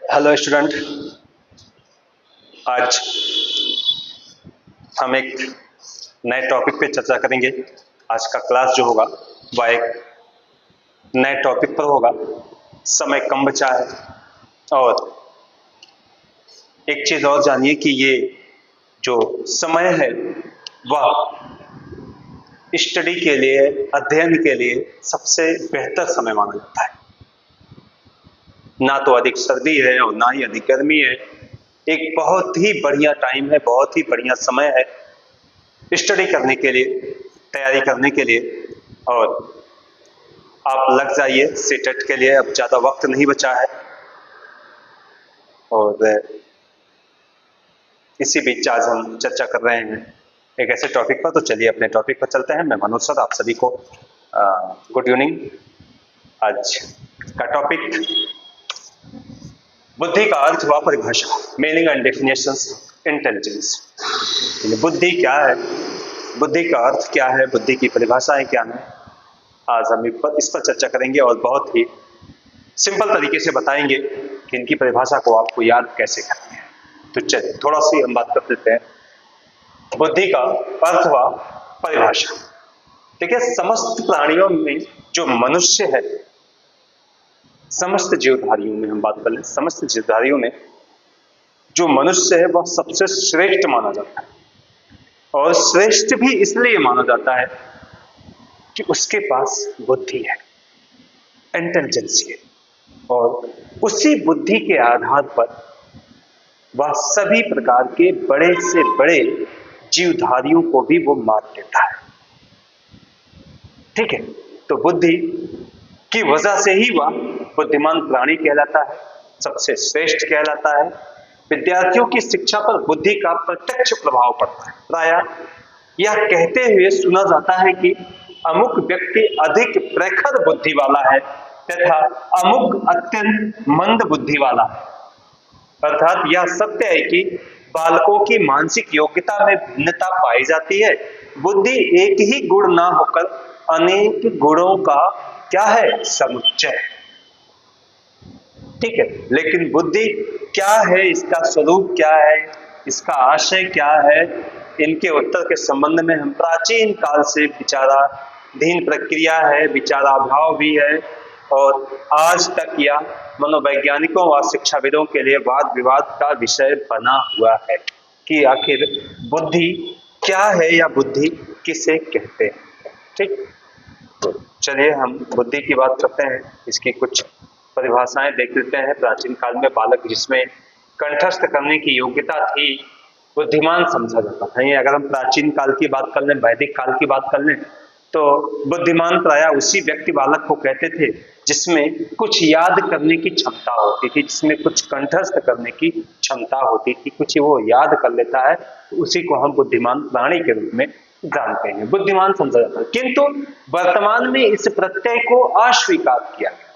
Hello student, आज हम एक नए टॉपिक पे चर्चा करेंगे। आज का क्लास जो होगा वह एक नए टॉपिक पर होगा। समय कम बचा है और एक चीज और जानिए कि ये जो समय है वह स्टडी के लिए, अध्ययन के लिए सबसे बेहतर समय माना जाता है। ना तो अधिक सर्दी है और ना ही अधिक गर्मी है। एक बहुत ही बढ़िया टाइम है, बहुत ही बढ़िया समय है स्टडी करने के लिए, तैयारी करने के लिए। और आप लग जाइए सीटेट के लिए, अब ज्यादा वक्त नहीं बचा है। और इसी बीच आज हम चर्चा कर रहे हैं एक ऐसे टॉपिक पर। तो चलिए अपने टॉपिक पर चलते हैं। मैं मनोज सर, आप सभी को गुड इवनिंग। आज का टॉपिक बुद्धि का अर्थ व परिभाषा, मीनिंग एंड डेफिनेशंस, इंटेलिजेंस। बुद्धि क्या है, बुद्धि का अर्थ क्या है, बुद्धि की परिभाषाएं क्या है, आज हम इस पर चर्चा करेंगे और बहुत ही सिंपल तरीके से बताएंगे कि इनकी परिभाषा को आपको याद कैसे करनी है। तो चलिए थोड़ा सी हम बात कर लेते हैं बुद्धि का अर्थ व परिभाषा। देखिए, समस्त प्राणियों में जो मनुष्य है, समस्त जीवधारियों में हम बात कर लें, समस्त जीवधारियों में जो मनुष्य है वह सबसे श्रेष्ठ माना जाता है। और श्रेष्ठ भी इसलिए माना जाता है कि उसके पास बुद्धि है, इंटेलिजेंस है। और उसी बुद्धि के आधार पर वह सभी प्रकार के बड़े से बड़े जीवधारियों को भी वो मार देता है। ठीक है, तो बुद्धि की वजह से ही वह बुद्धिमान प्राणी कहलाता है, सबसे श्रेष्ठ कहलाता है। विद्यार्थियों की शिक्षा पर बुद्धि का प्रत्यक्ष प्रभाव पड़ता है। प्रायः यह कहते हुए सुना जाता है कि अमुक व्यक्ति अधिक प्रखर बुद्धि वाला है तथा अमुक अत्यंत मंद बुद्धि वाला है। अर्थात यह सत्य है कि बालकों की मानसिक योग्यता में भिन्नता पाई जाती है। बुद्धि एक ही गुण ना होकर अनेक गुणों का क्या है, समुच्चय। ठीक है, लेकिन बुद्धि क्या है, इसका स्वरूप क्या है, इसका आशय क्या है, इनके उत्तर के संबंध में हम प्राचीन काल से विचाराधीन प्रक्रिया है, विचाराभाव भी है। और आज तक यह मनोवैज्ञानिकों व शिक्षाविदों के लिए वाद विवाद का विषय बना हुआ है कि आखिर बुद्धि क्या है या बुद्धि किसे कहते हैं। ठीक, तो चलिए हम बुद्धि की बात करते हैं। इसकी कुछ परिभाषाएं देख लेते हैं। प्राचीन काल में बालक जिसमें कंठस्थ करने की योग्यता थी, बुद्धिमान समझा जाता था। अगर हम प्राचीन काल की बात कर लें, वैदिक काल की बात कर लें, तो बुद्धिमान प्रायः उसी व्यक्ति बालक को कहते थे जिसमें कुछ याद करने की क्षमता होती थी, जिसमें कुछ कंठस्थ करने की क्षमता होती थी, कुछ वो याद कर लेता है, तो उसी को हम बुद्धिमान प्राणी के रूप में जानते हैं, बुद्धिमान समझा जाता है। किंतु वर्तमान में इस प्रत्यय को अस्वीकार किया गया।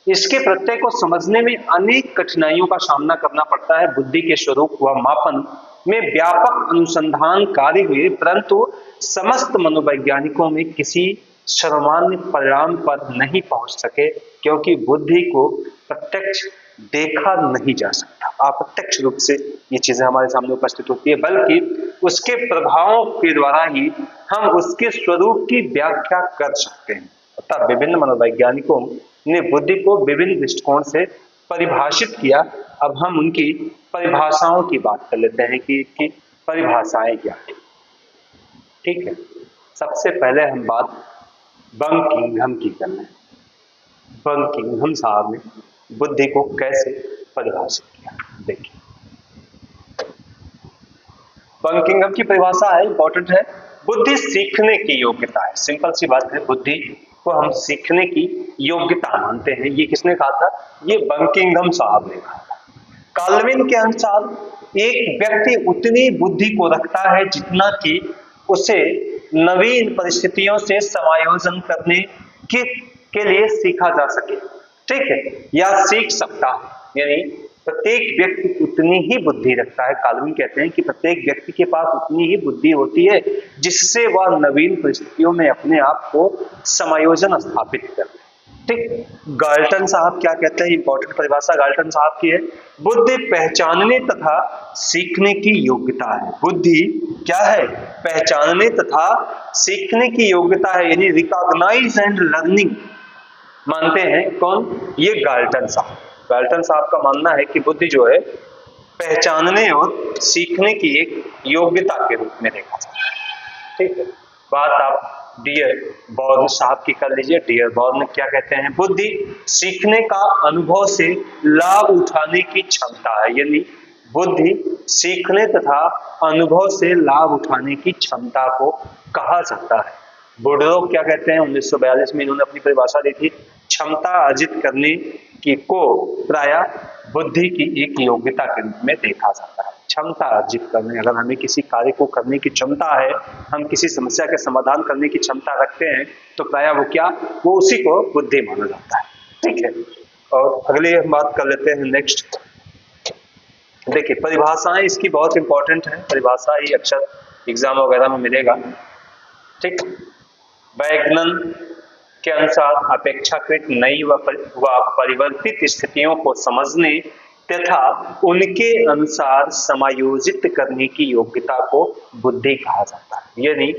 इसके प्रत्यय को समझने में अनेक कठिनाइयों का सामना करना पड़ता है। बुद्धि के स्वरूप व मापन में व्यापक अनुसंधान कार्य हुए, परंतु समस्त मनोवैज्ञानिकों में किसी सर्वमान्य परिणाम पर नहीं पहुंच सके, क्योंकि बुद्धि को प्रत्यक्ष देखा नहीं जा सकता। अप्रत्यक्ष रूप से ये चीजें हमारे सामने उपस्थित होती है, बल्कि उसके प्रभावों के द्वारा ही हम उसके स्वरूप की व्याख्या कर सकते हैं। अतः विभिन्न मनोवैज्ञानिकों ने बुद्धि को विभिन्न दृष्टिकोण से परिभाषित किया। अब हम उनकी परिभाषाओं की बात कर लेते हैं कि परिभाषाएं क्या है। ठीक है, सबसे पहले हम बात बंकिंघम की करना है। बंकिंघम साहब ने बुद्धि को कैसे परिभाषित किया, देखिए। बंकिंघम की परिभाषा है, इंपॉर्टेंट है। बुद्धि सीखने की योग्यता है। सिंपल सी बात है, बुद्धि को हम सीखने की योग्यता मानते हैं। ये किसने कहा था? ये बंकिंघम साहब ने कहा था। काल्विन के अनुसार एक व्यक्ति उतनी बुद्धि को रखता है जितना कि उसे नवीन परिस्थितियों से समायोजन करने के लिए सीखा जा सके। ठीक है, या सीख सकता है, यानी प्रत्येक व्यक्ति उतनी ही बुद्धि रखता है। काल्विन कहते हैं कि प्रत्येक व्यक्ति के पास उतनी ही बुद्धि होती है जिससे वह नवीन परिस्थितियों में अपने आप को समायोजन स्थापित कर ले। ठीक। गाल्टन साहब क्या कहते हैं, इंपॉर्टेंट परिभाषा गाल्टन साहब की है, बुद्धि पहचानने तथा सीखने की योग्यता है। बुद्धि क्या है, पहचानने तथा सीखने की योग्यता है, यानी रिकॉग्नाइज एंड लर्निंग मानते हैं कौन, ये गाल्टन साहब। गाल्टन साहब का मानना है कि बुद्धि जो है पहचानने और सीखने की एक योग्यता के रूप में देखा जाता है। ठीक है, बात आप डियर बॉर्न साहब की कर लीजिए। डियर बॉर्न क्या कहते हैं, बुद्धि सीखने का अनुभव से लाभ उठाने की क्षमता है, यानी बुद्धि सीखने तथा अनुभव से लाभ उठाने की क्षमता को कहा जाता है। बुडरोक क्या कहते हैं, 1942 में इन्होंने अपनी परिभाषा दी थी, क्षमता अर्जित करने की को प्रायः बुद्धि की एक योग्यता के रूप में देखा जाता है। क्षमता अर्जित करने, अगर हमें किसी कार्य को करने की क्षमता है, हम किसी समस्या के समाधान करने की क्षमता रखते हैं, तो प्रायः वो क्या, वो उसी को बुद्धि माना जाता है। ठीक है, और अगली हम बात कर लेते हैं नेक्स्ट। देखिए परिभाषाएं इसकी बहुत इंपॉर्टेंट है, परिभाषा ही अक्सर एग्जाम वगैरह में मिलेगा। ठीक, वैगनन के अनुसार अपेक्षाकृत नई व परिवर्तित स्थितियों को समझने तथा उनके अनुसार समायोजित करने की योग्यता को बुद्धि कहा जाता है। यानी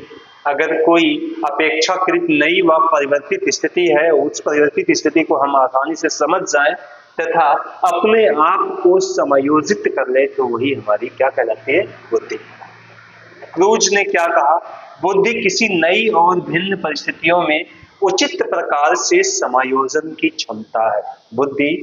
अगर कोई अपेक्षाकृत नई व परिवर्तित स्थिति है, उस परिवर्तित स्थिति को हम आसानी से समझ जाएं तथा अपने आप को समायोजित कर ले, तो वही हमारी क्या कहलाती है, बुद्धि। क्रूज ने क्या कहा, बुद्धि किसी नई और भिन्न परिस्थितियों में उचित प्रकार से समायोजन की क्षमता है। बुद्धि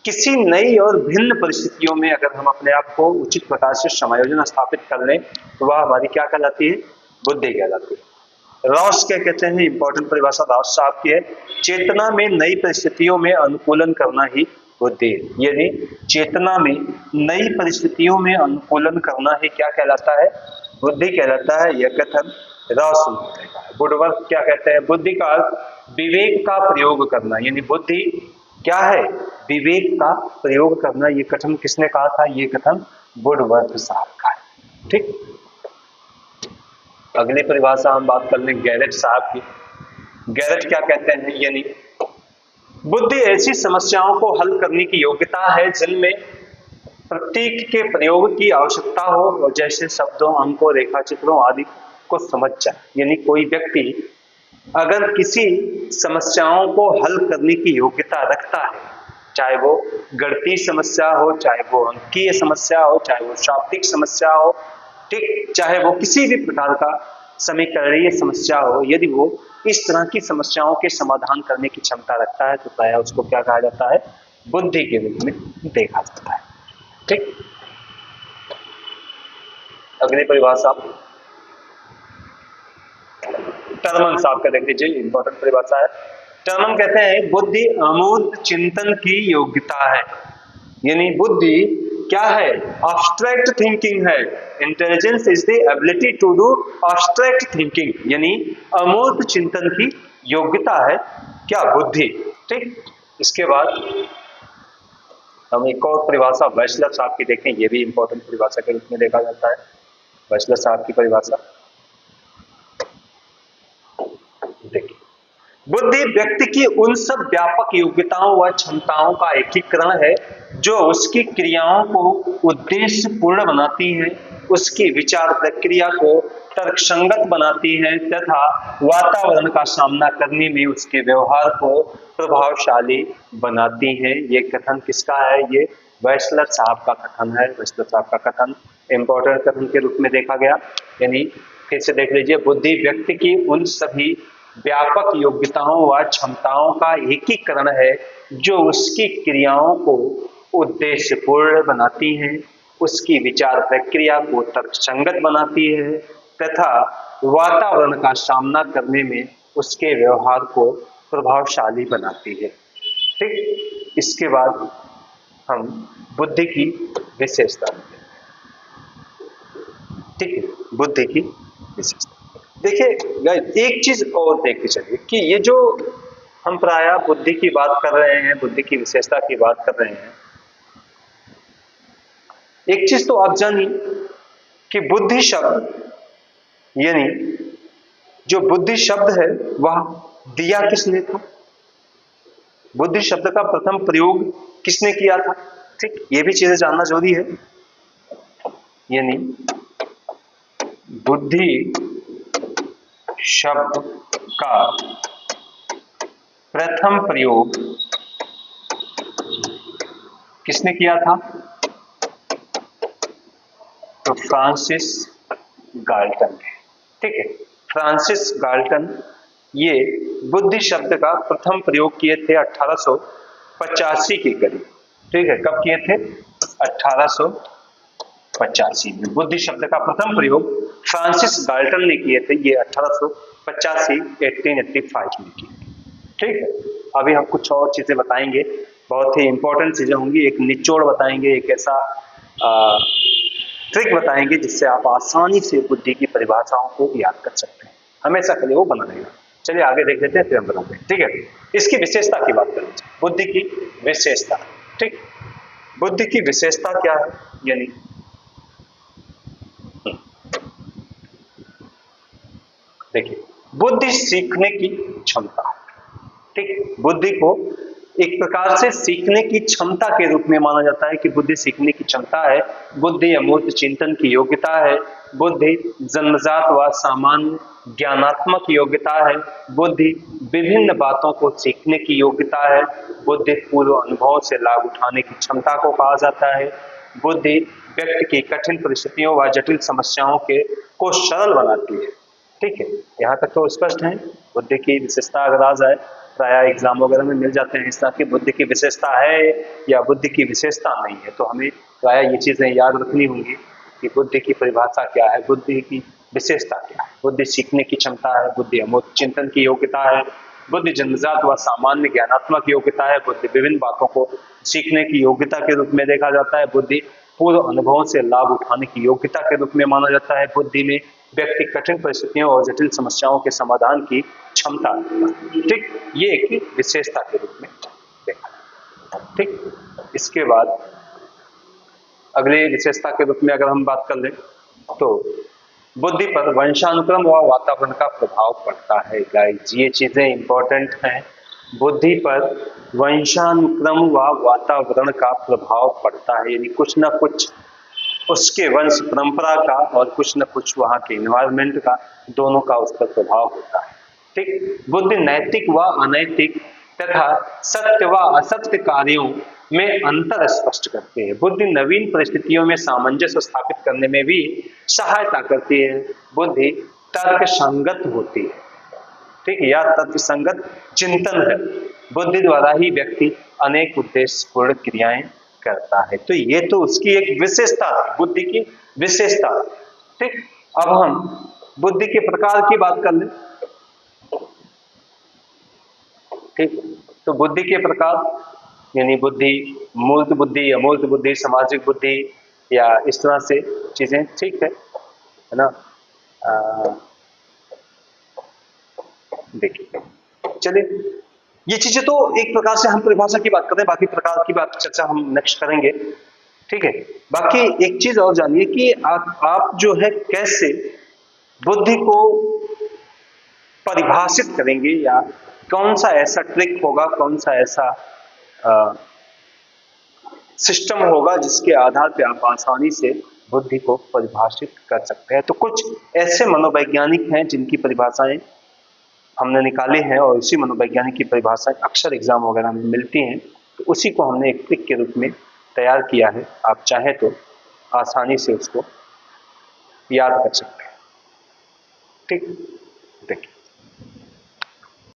किसी नई और भिन्न परिस्थितियों में अगर हम अपने आप को उचित प्रकार से समायोजन स्थापित कर लें, तो वह हमारी क्या कहलाती है, बुद्धि कहलाती है। रॉस क्या कहते हैं, इंपॉर्टेंट परिभाषा रॉस साहब की है, चेतना में नई परिस्थितियों में अनुकूलन करना ही बुद्धि है। यानी चेतना में नई परिस्थितियों में अनुकूलन करना ही क्या कहलाता है, बुद्धि कहलाता है। यह कथन रॉस ने कहा। वुडवर्थ क्या कहते हैं, बुद्धि का अर्थ विवेक का प्रयोग करना, यानी बुद्धि क्या है, विवेक का प्रयोग करना। ये कथन किसने कहा था, ये कथन वुडवर्थ साहब का है। ठीक, अगली परिभाषा हम बात कर लें गैरेट साहब की। गैरेट क्या कहते हैं, यानी बुद्धि ऐसी समस्याओं को हल करने की योग्यता है जिनमें प्रतीक के प्रयोग की आवश्यकता हो, और जैसे शब्दों, अंकों, रेखाचित्रों आदि को समझ जाए। यानी कोई व्यक्ति अगर किसी समस्याओं को हल करने की योग्यता रखता है, चाहे वो गणितीय समस्या हो, चाहे वो अंकीय समस्या हो, चाहे वो शाब्दिक समस्या हो, ठीक, चाहे वो किसी भी प्रकार का समीकरणीय समस्या हो, यदि वो इस तरह की समस्याओं के समाधान करने की क्षमता रखता है, तो प्रायः उसको क्या कहा जाता है, बुद्धि के रूप में देखा जाता है। ठीक, अगली परिभाषा टर्मन साहब का देख लीजिए, इंपॉर्टेंट परिभाषा है। टर्मन कहते हैं बुद्धि अमूर्त चिंतन की योग्यता है। यानी बुद्धि क्या है, अब्स्ट्रैक्ट थिंकिंग है। Intelligence is the ability to do abstract thinking, यानी अमूर्त चिंतन की योग्यता है क्या, बुद्धि। ठीक, इसके बाद हम एक और परिभाषा वेस्लर साहब की देखें, ये भी इंपॉर्टेंट परिभाषा के रूप में देखा जाता है। वेस्लर साहब की परिभाषा देखिए, बुद्धि व्यक्ति की उन सब व्यापक योग्यताओं व क्षमताओं का एकीकरण है जो उसकी क्रियाओं को उद्देश्य पूर्ण बनाती हैं, उसकी विचार प्रक्रिया को तर्कसंगत बनाती हैं तथा वातावरण का सामना करने में उसके व्यवहार को प्रभावशाली बनाती हैं। ये कथन किसका है, ये वेस्लर साहब का कथन है। वेस्लर साहब का कथन इंपॉर्टेंट कथन के रूप में देखा गया। यानी फिर से देख लीजिए, बुद्धि व्यक्ति की उन सभी व्यापक योग्यताओं व क्षमताओं का एकीकरण है जो उसकी क्रियाओं को उद्देश्यपूर्ण बनाती हैं, उसकी विचार प्रक्रिया को तर्कसंगत बनाती है तथा वातावरण का सामना करने में उसके व्यवहार को प्रभावशाली बनाती है। ठीक, इसके बाद हम बुद्धि की विशेषता, ठीक है, बुद्धि की विशेषता देखिए। एक चीज और देखते चलिए कि ये जो हम प्रायः बुद्धि की बात कर रहे हैं, बुद्धि की विशेषता की बात कर रहे हैं, एक चीज तो आप जानिए कि बुद्धि शब्द, यानी जो बुद्धि शब्द है वह दिया किसने था, बुद्धि शब्द का प्रथम प्रयोग किसने किया था? ठीक, ये भी चीजें जानना जरूरी है। यानी बुद्धि शब्द का प्रथम प्रयोग किसने किया था? तो फ्रांसिस गाल्टन ने। ठीक है, फ्रांसिस गाल्टन ये बुद्धि शब्द का प्रथम प्रयोग किए थे 1885 के करीब। ठीक है, कब किए थे? 1885 में बुद्धि शब्द का प्रथम प्रयोग फ्रांसिस गाल्टन ने किए थे। ये 1885 में किए। ठीक है, अभी हम कुछ और चीजें बताएंगे, बहुत ही इंपॉर्टेंट चीजें होंगी। एक निचोड़ बताएंगे, एक ऐसा ट्रिक बताएंगे जिससे आप आसानी से बुद्धि की परिभाषाओं को याद कर सकते हैं। हमेशा के लिए वो बना रहेगा। चलिए आगे देख लेते हैं, फिर हम बताते हैं। ठीक है, इसकी विशेषता की बात करें, बुद्धि की विशेषता। ठीक, बुद्धि की विशेषता क्या है? यानी देखिए, बुद्धि सीखने की क्षमता। ठीक, बुद्धि को एक प्रकार से सीखने की क्षमता के रूप में माना जाता है कि बुद्धि सीखने की क्षमता है, बुद्धि अमूर्त चिंतन की योग्यता है, बुद्धि जन्मजात व सामान्य ज्ञानात्मक योग्यता है, बुद्धि विभिन्न बातों को सीखने की योग्यता है, बुद्धि पूर्व अनुभव से लाभ उठाने की क्षमता को कहा जाता है, बुद्धि व्यक्ति की कठिन परिस्थितियों व जटिल समस्याओं के को सरल बनाती है। ठीक है, यहाँ तक तो स्पष्ट है। बुद्धि की विशेषता अगर आ जाए, प्राय एग्जाम वगैरह में मिल जाते हैं इस तरह की बुद्धि की विशेषता है या बुद्धि की विशेषता नहीं है, तो हमें प्राय ये चीजें याद रखनी होंगी कि बुद्धि की परिभाषा क्या है, बुद्धि की विशेषता क्या है। बुद्धि सीखने की क्षमता है, बुद्धि अमूर्त चिंतन की योग्यता है, बुद्धि जन्मजात व सामान्य ज्ञानात्मक योग्यता है, बुद्धि विभिन्न बातों को सीखने की योग्यता के रूप में देखा जाता है, बुद्धि पूर्व अनुभवों से लाभ उठाने की योग्यता के रूप में माना जाता है, बुद्धि में व्यक्ति कठिन परिस्थितियों और जटिल समस्याओं के समाधान की क्षमता। ठीक, ये एक विशेषता के रूप में देखा। ठीक, इसके बाद अगली विशेषता के रूप में अगर हम बात कर लें तो बुद्धि पर वंशानुक्रम व वातावरण का प्रभाव पड़ता है। गाइस, ये चीजें इंपॉर्टेंट हैं। बुद्धि पर वंशानुक्रम व वातावरण का प्रभाव पड़ता है, यानी कुछ ना कुछ उसके वंश परंपरा का और कुछ न कुछ वहां के एनवायरमेंट का, दोनों का उस पर प्रभाव होता है। ठीक, बुद्धि नैतिक व अनैतिक तथा सत्य व असत्य कार्यों में अंतर स्पष्ट करते हैं। बुद्धि नवीन परिस्थितियों में सामंजस्य स्थापित करने में भी सहायता करती है। बुद्धि तर्क संगत होती है। ठीक, या तर्क संगत चिंतन है। बुद्धि द्वारा ही व्यक्ति अनेक उद्देश्यपूर्ण क्रियाएं करता है। तो ये तो उसकी एक विशेषता है, बुद्धि की विशेषता। ठीक, अब हम बुद्धि के प्रकार की बात कर लें। ठीक, तो बुद्धि के प्रकार यानी बुद्धि मूर्त बुद्धि, अमूर्त बुद्धि, सामाजिक बुद्धि या इस तरह से चीजें। ठीक है ना? देखिए, चलिए ये चीजें तो एक प्रकार से हम परिभाषा की बात करते हैं, बाकी प्रकार की बात चर्चा हम नेक्स्ट करेंगे। ठीक है, बाकी एक चीज और जानिए कि आप जो है कैसे बुद्धि को परिभाषित करेंगे, या कौन सा ऐसा ट्रिक होगा, कौन सा ऐसा सिस्टम होगा जिसके आधार पर आप आसानी से बुद्धि को परिभाषित कर सकते हैं। तो कुछ ऐसे मनोवैज्ञानिक हैं जिनकी परिभाषाएं हमने निकाली हैं और उसी मनोवैज्ञानिक की परिभाषाएं अक्सर एग्जाम वगैरह में मिलती हैं, तो उसी को हमने एक ट्रिक के रूप में तैयार किया है। आप चाहें तो आसानी से उसको याद कर सकते हैं। ठीक, देखिए